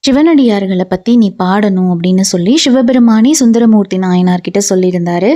சிவனடியார்களை பற்றி நீ பாடணும் அப்படின்னு சொல்லி சிவபெருமானி சுந்தரமூர்த்தி நாயனார் கிட்ட சொல்லியிருந்தாரு.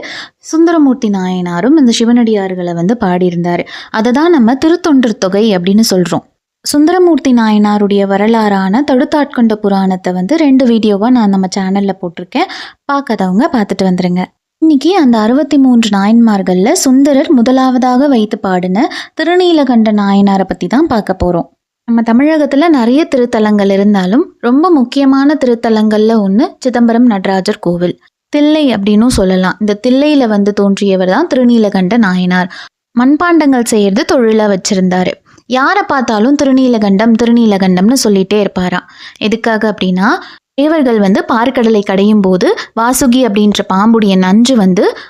சுந்தரமூர்த்தி நாயனாரும் இந்த சிவனடியார்களை பாடியிருந்தார். அதை தான் நம்ம திருத்தொண்டர் தொகை அப்படின்னு சொல்கிறோம். சுந்தரமூர்த்தி நாயனாருடைய வரலாறான தடுத்தாட்கொண்ட புராணத்தை 2 வீடியோவாக நான் நம்ம சேனலில் போட்டிருக்கேன். பார்க்காதவங்க பார்த்துட்டு வந்துடுங்க. இன்னைக்கு அந்த 63 நாயன்மார்களில் சுந்தரர் முதலாவதாக வைத்து பாடின திருநீலகண்ட நாயனாரை பற்றி தான் பார்க்க போகிறோம். நம்ம தமிழகத்தில் நிறைய திருத்தலங்கள் இருந்தாலும் ரொம்ப முக்கியமான திருத்தலங்களில் ஒன்று சிதம்பரம் நடராஜர் கோவில். தில்லை அப்படின்னும் சொல்லலாம். இந்த தில்லையில் தோன்றியவர் தான் திருநீலகண்ட நாயனார். மண்பாண்டங்கள் செய்யறது தொழிலாக வச்சிருந்தாரு. யாரை பார்த்தாலும் திருநீலகண்டம் திருநீலகண்டம்னு சொல்லிட்டே இருப்பாராம். எதுக்காக அப்படின்னா, தேவர்கள் பார்க்கடலை கடையும் போது வாசுகி அப்படின்ற பாம்புடைய நஞ்சு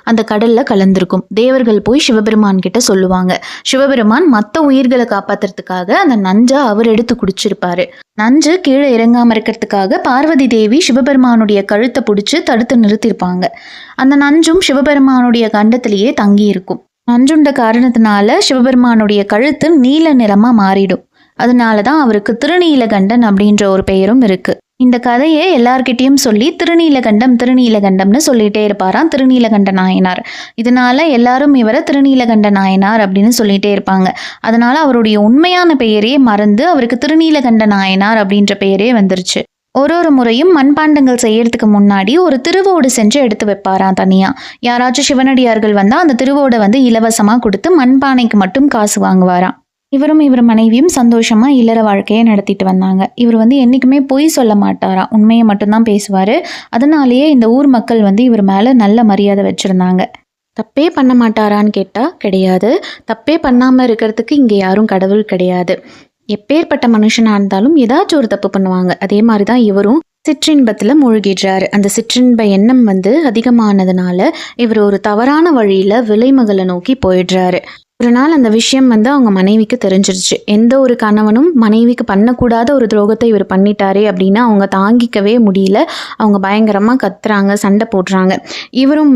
அந்த கடல்ல கலந்திருக்கும். தேவர்கள் போய் சிவபெருமான் கிட்ட சொல்லுவாங்க. சிவபெருமான் மற்ற உயிர்களை காப்பாத்துறதுக்காக அந்த நஞ்சை அவர் எடுத்து குடிச்சிருப்பாரு. நஞ்சு கீழே இறங்காம இருக்கிறதுக்காக பார்வதி தேவி சிவபெருமானுடைய கழுத்தை பிடிச்சி தடுத்து நிறுத்திருப்பாங்க. அந்த நஞ்சும் சிவபெருமானுடைய கண்டத்திலேயே தங்கி இருக்கும். நஞ்சுண்ட காரணத்தினால சிவபெருமானுடைய கழுத்து நீல நிறமா மாறிடும். அதனாலதான் அவருக்கு திருநீலகண்டன் அப்படின்ற ஒரு பெயரும் இருக்கு. இந்த கதையை எல்லார்கிட்டையும் சொல்லி திருநீலகண்டம் திருநீலகண்டம்னு சொல்லிட்டே இருப்பாராம் திருநீலகண்ட நாயனார். இதனால எல்லாரும் இவரை திருநீலகண்ட நாயனார் அப்படின்னு சொல்லிட்டே இருப்பாங்க. அதனால அவருடைய உண்மையான பெயரே மறந்து அவருக்கு திருநீலகண்ட நாயனார் அப்படின்ற பெயரே வந்துருச்சு. ஒரு முறையும் மண்பாண்டங்கள் செய்யறதுக்கு முன்னாடி ஒரு திருவோடு செஞ்சு எடுத்து வைப்பாராம் தனியா. யாராச்சும் சிவனடியார்கள் அந்த திருவோடை இலவசமா கொடுத்து மண்பானைக்கு மட்டும் காசு வாங்குவாராம். இவரும் இவர் மனைவியும் சந்தோஷமா இல்லற வாழ்க்கையை நடத்திட்டு வந்தாங்க. இவர் என்னைக்குமே பொய் சொல்ல மாட்டாராம், உண்மையை மட்டும்தான் பேசுவாரு. அதனாலேயே இந்த ஊர் மக்கள் இவர் மேல நல்ல மரியாதை வச்சிருந்தாங்க. தப்பே பண்ண மாட்டாரான்னு கேட்டா கிடையாது. தப்பே பண்ணாம இருக்கிறதுக்கு இங்க யாரும் கடவுள் கிடையாது. எப்பேற்பட்ட மனுஷனா இருந்தாலும் ஏதாச்சும் ஒரு தப்பு பண்ணுவாங்க. அதே மாதிரிதான் இவரும் சிற்றின்பத்துல மூழ்கிடுறாரு. அந்த சிற்றின்ப எண்ணம் அதிகமானதுனால இவர் ஒரு தவறான வழியில விலைமகளை நோக்கி போயிடுறாரு. ஒரு நாள் அந்த விஷயம் அவங்க மனைவிக்கு தெரிஞ்சிருச்சு. எந்த ஒரு கணவனும் மனைவிக்கு பண்ணக்கூடாத ஒரு துரோகத்தை இவர் பண்ணிட்டாரே அப்படின்னு அவங்க தாங்கிக்கவே முடியல. அவங்க பயங்கரமா கத்துறாங்க, சண்டை போடுறாங்க. இவரும்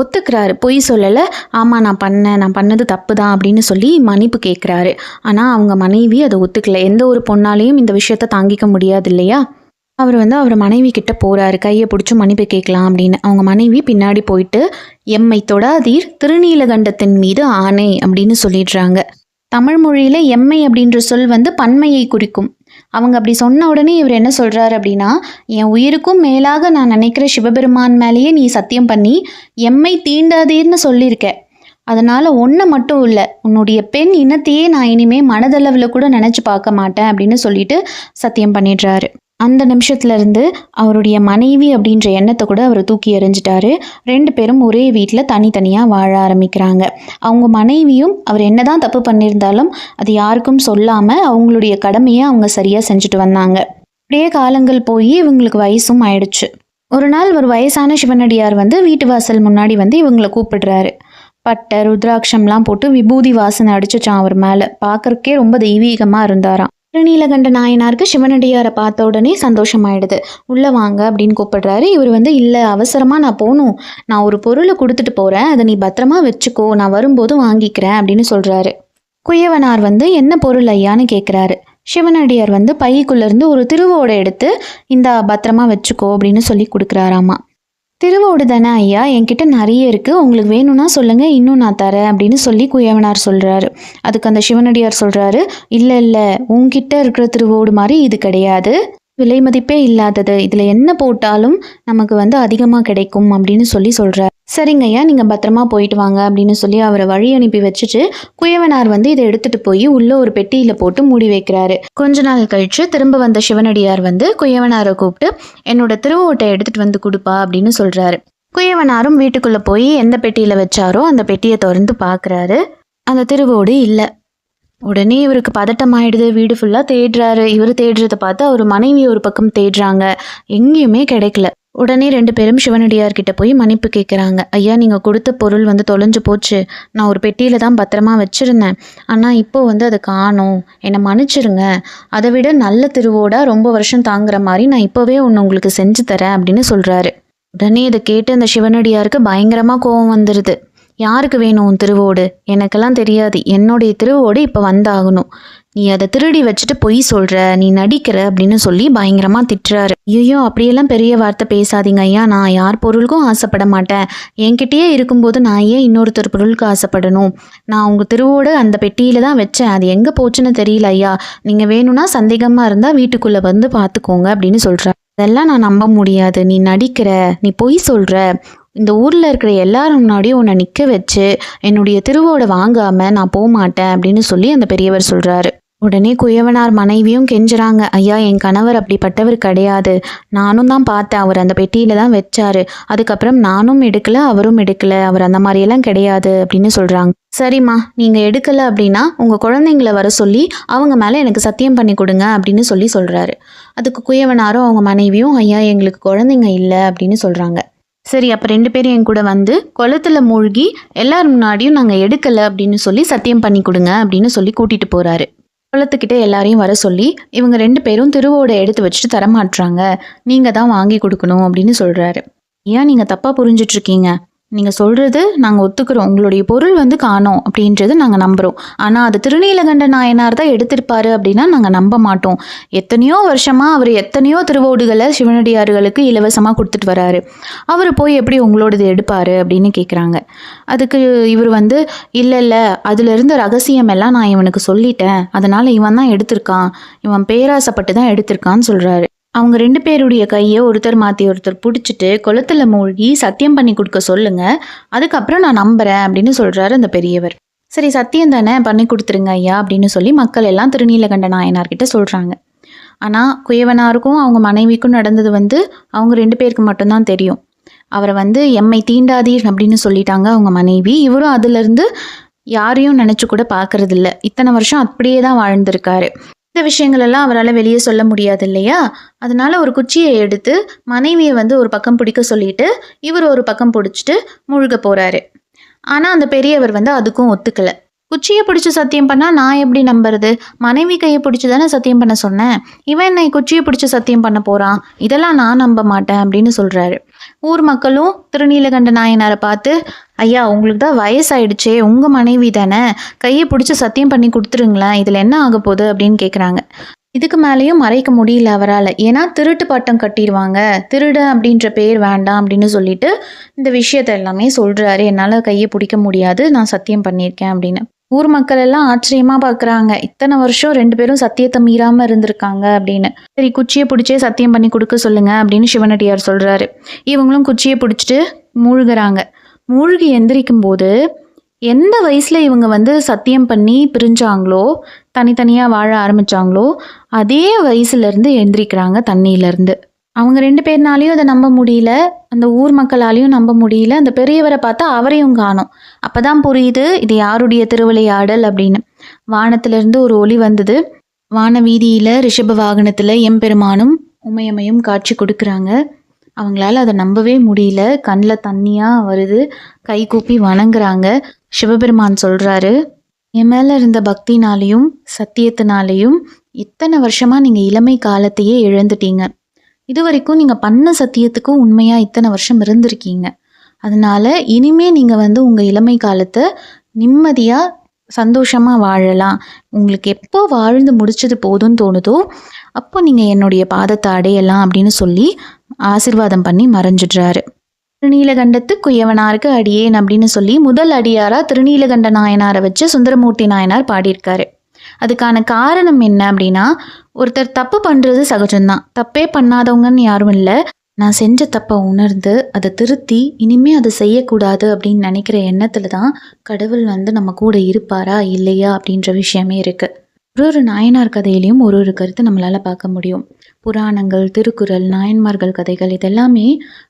ஒத்துக்கிறாரு, பொய் சொல்லலை, ஆமாம் நான் பண்ணது தப்பு தான் அப்படின்னு சொல்லி மன்னிப்பு கேட்குறாரு. ஆனால் அவங்க மனைவி அதை ஒத்துக்கல. எந்த ஒரு பொண்ணாலையும் இந்த விஷயத்த தாங்கிக்க முடியாது இல்லையா. அவர் அவர் மனைவி கிட்ட போறாரு, கையை பிடிச்சி மன்னிப்பு கேட்கலாம் அப்படின்னு. அவங்க மனைவி பின்னாடி போயிட்டு, எம்மை தொடாதீர் திருநீலகண்டத்தின் மீது ஆணை அப்படின்னு சொல்லிடுறாங்க. தமிழ் மொழியில எம்மை அப்படின்ற சொல் பன்மையை குறிக்கும். அவங்க அப்படி சொன்ன உடனே இவர் என்ன சொல்றாரு அப்படின்னா, என் உயிருக்கும் மேலாக நான் நினைக்கிற சிவபெருமான் மேலேயே நீ சத்தியம் பண்ணி எம்மை தீண்டாதீர்னு சொல்லியிருக்க. அதனால ஒன்றை மட்டும் இல்லை, உன்னுடைய பெண் இனத்தையே நான் இனிமே மனதளவில் கூட நினைச்சு பார்க்க மாட்டேன் அப்படின்னு சொல்லிட்டு சத்தியம் பண்ணிடுறாரு. அந்த நிமிஷத்துல இருந்து அவருடைய மனைவி அப்படின்ற எண்ணத்தை கூட அவர் தூக்கி எறிஞ்சிட்டாரு. 2 பேரும் ஒரே வீட்டில் தனித்தனியாக வாழ ஆரம்பிக்கிறாங்க. அவங்க மனைவியும் அவர் என்னதான் தப்பு பண்ணியிருந்தாலும் அது யாருக்கும் சொல்லாமல் அவங்களுடைய கடமையை அவங்க சரியாக செஞ்சுட்டு வந்தாங்க. அப்படியே காலங்கள் போய் இவங்களுக்கு வயசும் ஆயிடுச்சு. ஒரு நாள் ஒரு வயசான சிவனடியார் வீட்டு வாசல் முன்னாடி இவங்களை கூப்பிடுறாரு. பட்டை ருத்ராட்சம்லாம் போட்டு விபூதி வாசனை அடிச்சுச்சான் அவர் மேலே. பார்க்கறக்கே ரொம்ப தெய்வீகமாக இருந்தாராம். திருநீலகண்ட நாயனாருக்கு சிவனடியாரை பார்த்த உடனே சந்தோஷமாயிடுது. உள்ளே வாங்க அப்படின்னு கூப்பிடுறாரு. இவர் இல்லை, அவசரமாக நான் போகணும், நான் ஒரு பொருளை கொடுத்துட்டு போகிறேன், அதை நீ பத்திரமா வச்சுக்கோ, நான் வரும்போது வாங்கிக்கிறேன் அப்படின்னு சொல்கிறாரு. குயவனார் என்ன பொருள் ஐயான்னு கேட்குறாரு. சிவனடியார் பைக்குள்ளேருந்து ஒரு திருவோடை எடுத்து இந்த பத்திரமா வச்சுக்கோ அப்படின்னு சொல்லி கொடுக்குறாராமா. திருவோடு தானே ஐயா, என்கிட்ட நிறைய இருக்குது, உங்களுக்கு வேணும்னா சொல்லுங்கள், இன்னும் நான் தரேன் அப்படின்னு சொல்லி குயவனார் சொல்கிறாரு. அதுக்கு அந்த சிவனடியார் சொல்கிறாரு, இல்லை உங்ககிட்ட இருக்கிற திருவோடு மாதிரி இது கிடையாது, விலை மதிப்பே இல்லாதது, இதில் என்ன போட்டாலும் நமக்கு அதிகமாக கிடைக்கும் அப்படின்னு சொல்கிறார். சரிங்க ஐயா, நீங்கள் பத்திரமா போயிட்டு வாங்க அப்படின்னு சொல்லி அவரை வழி அனுப்பி வச்சுட்டு குயவனார் இதை எடுத்துகிட்டு போய் உள்ள ஒரு பெட்டியில் போட்டு மூடி வைக்கிறாரு. கொஞ்ச நாள் கழித்து திரும்ப வந்த சிவனடியார் குயவனாரை கூப்பிட்டு என்னோட திருவோட்டை எடுத்துகிட்டு கொடுப்பா அப்படின்னு சொல்கிறாரு. குயவனாரும் வீட்டுக்குள்ளே போய் எந்த பெட்டியில் வச்சாரோ அந்த பெட்டியை திறந்து பார்க்குறாரு. அந்த திருவோடு இல்லை. உடனே இவருக்கு பதட்டம் ஆயிடுது. வீடு ஃபுல்லாக தேடுறாரு. இவர் தேடுறதை பார்த்து அவர் மனைவி ஒரு பக்கம் தேடுறாங்க, எங்கேயுமே கிடைக்கல. உடனே 2 பேரும் சிவனடியார்கிட்ட போய் மன்னிப்பு கேட்குறாங்க. ஐயா, நீங்கள் கொடுத்த பொருள் தொலைஞ்சு போச்சு, நான் ஒரு பெட்டியில் தான் பத்திரமா வச்சுருந்தேன், ஆனால் இப்போ அதை காணோம், என்னை மன்னிச்சிருங்க, அதை விட நல்ல திருவோடா ரொம்ப வருஷம் தாங்குற மாதிரி நான் இப்போவே ஒன்று உங்களுக்கு செஞ்சு தரேன் அப்படின்னு சொல்கிறாரு. உடனே இதை கேட்டு அந்த சிவனடியாருக்கு பயங்கரமாக கோபம் வந்துடுது. யாருக்கு வேணும் உன் திருவோடு? எனக்கெல்லாம் தெரியாது. என்னுடைய திருவோடு இப்போ வந்தாகணும். நீ அதை திருடி வச்சுட்டு பொய் சொல்ற, நீ நடிக்கிற அப்படின்னு சொல்லி பயங்கரமா திட்டுறாரு. ஐயோ, அப்படியெல்லாம் பெரிய வார்த்தை பேசாதீங்க ஐயா. நான் யார் பொருளுக்கும் ஆசைப்பட மாட்டேன். என்கிட்டயே இருக்கும்போது நான் ஏன் இன்னொருத்தர் பொருளுக்கு ஆசைப்படணும்? நான் உங்க திருவோடு அந்த பெட்டியில தான் வச்சேன். அது எங்க போச்சுன்னு தெரியல ஐயா. நீங்க வேணும்னா சந்தேகமா இருந்தா வீட்டுக்குள்ள வந்து பார்த்துக்கோங்க அப்படின்னு சொல்றாரு. அதெல்லாம் நான் நம்ப முடியாது. நீ நடிக்கிற, நீ பொய் சொல்ற. இந்த ஊரில் இருக்கிற எல்லாரும் முன்னாடியும் உன்னை நிற்க வச்சு என்னுடைய திருவோட வாங்காம நான் போக மாட்டேன் அப்படின்னு சொல்லி அந்த பெரியவர் சொல்றாரு. உடனே குயவனார் மனைவியும் கெஞ்சுறாங்க, ஐயா என் கணவர் அப்படிப்பட்டவர் கிடையாது. நானும் தான் பார்த்தேன், அவர் அந்த பெட்டியில தான் வச்சாரு. அதுக்கப்புறம் நானும் எடுக்கல, அவரும் எடுக்கல. அவர் அந்த மாதிரியெல்லாம் கிடையாது அப்படின்னு சொல்றாங்க. சரிம்மா, நீங்க எடுக்கல அப்படின்னா உங்க குழந்தைங்களை வர சொல்லி அவங்க மேல எனக்கு சத்தியம் பண்ணி கொடுங்க அப்படின்னு சொல்றாரு. அதுக்கு குயவனாரும் அவங்க மனைவியும், ஐயா எங்களுக்கு குழந்தைங்க இல்லை அப்படின்னு சொல்றாங்க. சரி, அப்போ 2 பேரும் என் கூட வந்து குளத்துல மூழ்கி எல்லாரும் முன்னாடியும் நாங்கள் எடுக்கலை அப்படின்னு சொல்லி சத்தியம் பண்ணி கொடுங்க அப்படின்னு சொல்லி கூட்டிட்டு போறாரு. குளத்துக்கிட்ட எல்லாரையும் வர சொல்லி இவங்க 2 பேரும் திருவோட எடுத்து வச்சுட்டு தரமாட்டுறாங்க. நீங்க தான் வாங்கி கொடுக்கணும் அப்படின்னு சொல்றாரு. ஏன் நீங்க தப்பா புரிஞ்சிட்டு இருக்கீங்க? நீங்க சொல்றது நாங்க ஒத்துக்கிறோம். உங்களுடைய பொருள் வந்து காணோம் அப்படின்றது நாங்க நம்புறோம். ஆனா அது திருநீலகண்ட நாயனார் தான் எடுத்திருப்பாரு அப்படின்னா நாங்க நம்ப மாட்டோம். எத்தனையோ வருஷமா அவர் எத்தனையோ திருவோடுகளை சிவனடியார்களுக்கு இலவசமா கொடுத்துட்டு வராரு. அவர் போய் எப்படி உங்களோடது எடுப்பாரு அப்படின்னு கேட்குறாங்க. அதுக்கு இவர் வந்து இல்ல அதுல இருந்த ரகசியம் எல்லாம் நான் இவனுக்கு சொல்லிட்டேன், அதனால இவன் தான் எடுத்திருக்கான், இவன் பேராசைப்பட்டு தான் எடுத்திருக்கான்னு சொல்றாரு. அவங்க 2 பேருடைய கையை ஒருத்தர் மாற்றி ஒருத்தர் பிடிச்சிட்டு குளத்துல மூழ்கி சத்தியம் பண்ணி கொடுக்க சொல்லுங்க, அதுக்கப்புறம் நான் நம்புறேன் அப்படின்னு சொல்றாரு அந்த பெரியவர். சரி, சத்தியம் தானே, பண்ணி கொடுத்துருங்க ஐயா அப்படின்னு சொல்லி மக்கள் எல்லாம் திருநீலகண்ட நாயனார்கிட்ட சொல்றாங்க. ஆனால் குயவனாருக்கும் அவங்க மனைவிக்கும் நடந்தது வந்து அவங்க 2 பேருக்கு மட்டும்தான் தெரியும். அவரை வந்து எம்மை தீண்டாதீர் அப்படின்னு சொல்லிட்டாங்க அவங்க மனைவி. இவரும் அதுலேருந்து யாரையும் நினச்சி கூட பார்க்கறதில்ல. இத்தனை வருஷம் அப்படியே தான் வாழ்ந்திருக்காரு. இந்த விஷயங்கள் எல்லாம் அவரால் வெளியே சொல்ல முடியாது இல்லையா? அதனால ஒரு குச்சியை எடுத்து மனைவியை வந்து ஒரு பக்கம் பிடிக்க சொல்லிட்டு இவர் ஒரு பக்கம் பிடிச்சிட்டு முழுக போறாரு. ஆனால் அந்த பெரியவர் வந்து அதுக்கும் ஒத்துக்கல. குச்சியை பிடிச்சி சத்தியம் பண்ணா நான் எப்படி நம்புறது? மனைவி கையை பிடிச்சி தானே சத்தியம் பண்ண சொன்னேன். இவன் என்னை குச்சியை பிடிச்சி சத்தியம் பண்ண போறான், இதெல்லாம் நான் நம்ப மாட்டேன் அப்படின்னு சொல்றாரு. ஊர் மக்களும் திருநீலகண்ட நாயனாரை பார்த்து, ஐயா உங்களுக்கு தான் வயசாயிடுச்சே, உங்க மனைவி தானே, கையை பிடிச்சி சத்தியம் பண்ணி கொடுத்துருங்களேன், இதுல என்ன ஆக போகுது அப்படின்னு கேட்குறாங்க. இதுக்கு மேலேயும் மறைக்க முடியல அவரால். ஏன்னா திருட்டு பட்டம் கட்டிடுவாங்க, திருட அப்படின்ற பேர் வேண்டாம் அப்படின்னு சொல்லிட்டு இந்த விஷயத்த எல்லாமே சொல்றாரு. என்னால் கையை பிடிக்க முடியாது, நான் சத்தியம் பண்ணியிருக்கேன் அப்படின்னு. ஊர் மக்கள் எல்லாம் ஆச்சரியமா பார்க்குறாங்க. இத்தனை வருஷம் 2 பேரும் சத்தியத்தை மீறாம இருந்திருக்காங்க அப்படின்னு. சரி, குச்சியை பிடிச்சே சத்தியம் பண்ணி கொடுக்க சொல்லுங்க அப்படின்னு சிவனடியார் சொல்றாரு. இவங்களும் குச்சியை பிடிச்சிட்டு மூழ்கிறாங்க. மூழ்கி எந்திரிக்கும் போது எந்த வயசுல இவங்க வந்து சத்தியம் பண்ணி பிரிஞ்சாங்களோ, தனித்தனியா வாழ ஆரம்பிச்சாங்களோ, அதே வயசுல இருந்து எந்திரிக்கிறாங்க தண்ணியில இருந்து. அவங்க 2 பேர்னாலையும் அதை நம்ப முடியல, அந்த ஊர் மக்களாலையும் நம்ப முடியல. அந்த பெரியவரை பார்த்தா அவரையும் காணோம். அப்பதான் புரியுது இது யாருடைய திருவிளையாடல் அப்படின்னு. வானத்திலிருந்து ஒரு ஒளி வந்தது. வான வீதியில ரிஷப வாகனத்துல எம்பெருமானும் உமையம்மையும் காட்சி கொடுக்குறாங்க. அவங்களால அதை நம்பவே முடியல. கண்ணில் தண்ணியா வருது. கை கூப்பி வணங்குறாங்க. சிவபெருமான் சொல்றாரு, என் மேல இருந்த பக்தினாலையும் சத்தியத்தினாலையும் இத்தனை வருஷமா நீங்க இளமை காலத்தையே இழந்துட்டீங்க. இது வரைக்கும் நீங்கள் பண்ண சத்தியத்துக்கும் உண்மையாக இத்தனை வருஷம் இருந்திருக்கீங்க. அதனால இனிமே நீங்கள் வந்து உங்கள் இளமை காலத்தை நிம்மதியாக சந்தோஷமாக வாழலாம். உங்களுக்கு எப்போ வாழ்ந்து முடிச்சது போதும்னு தோணுதோ அப்போ நீங்கள் என்னுடைய பாதத்தை அடையலாம் அப்படின்னு சொல்லி ஆசீர்வாதம் பண்ணி மறைஞ்சிடுறாரு. திருநீலகண்டத்து குயவனாருக்கு அடியேன் அப்படின்னு சொல்லி முதல் அடியாராக திருநீலகண்ட நாயனாரை வச்சு சுந்தரமூர்த்தி நாயனார் பாடியிருக்காரு. அதுக்கான காரணம் என்ன அப்படின்னா, ஒருத்தர் தப்பு பண்ணுறது சகஜம்தான். தப்பே பண்ணாதவங்கன்னு யாரும் இல்லை. நான் செஞ்ச தப்பை உணர்ந்து அதை திருத்தி இனிமே அதை செய்யக்கூடாது அப்படின்னு நினைக்கிற எண்ணத்துல தான் கடவுள் வந்து நம்ம கூட இருப்பாரா இல்லையா அப்படின்ற விஷயமே இருக்கு. ஒரு நாயனார் கதையிலையும் ஒரு கருத்து நம்மளால பார்க்க முடியும். புராணங்கள், திருக்குறள், நாயன்மார்கள் கதைகள் இதெல்லாமே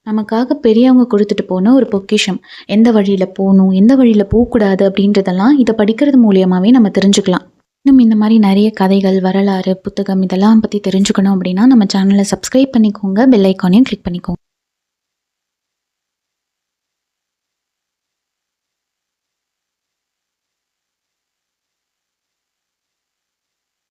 நமக்காக பெரியவங்க கொடுத்துட்டு போன ஒரு பொக்கிஷம். எந்த வழியில போகணும், எந்த வழியில போகக்கூடாது அப்படின்றதெல்லாம் இதை படிக்கிறது மூலியமாவே நம்ம தெரிஞ்சுக்கலாம். இன்னும் இந்த மாதிரி நிறைய கதைகள், வரலாறு, புத்தகம் இதெல்லாம் பற்றி தெரிஞ்சுக்கணும் அப்படின்னா நம்ம சேனலை சப்ஸ்கிரைப் பண்ணிக்கோங்க, பெல் ஐக்கானையும் கிளிக் பண்ணிக்கோங்க.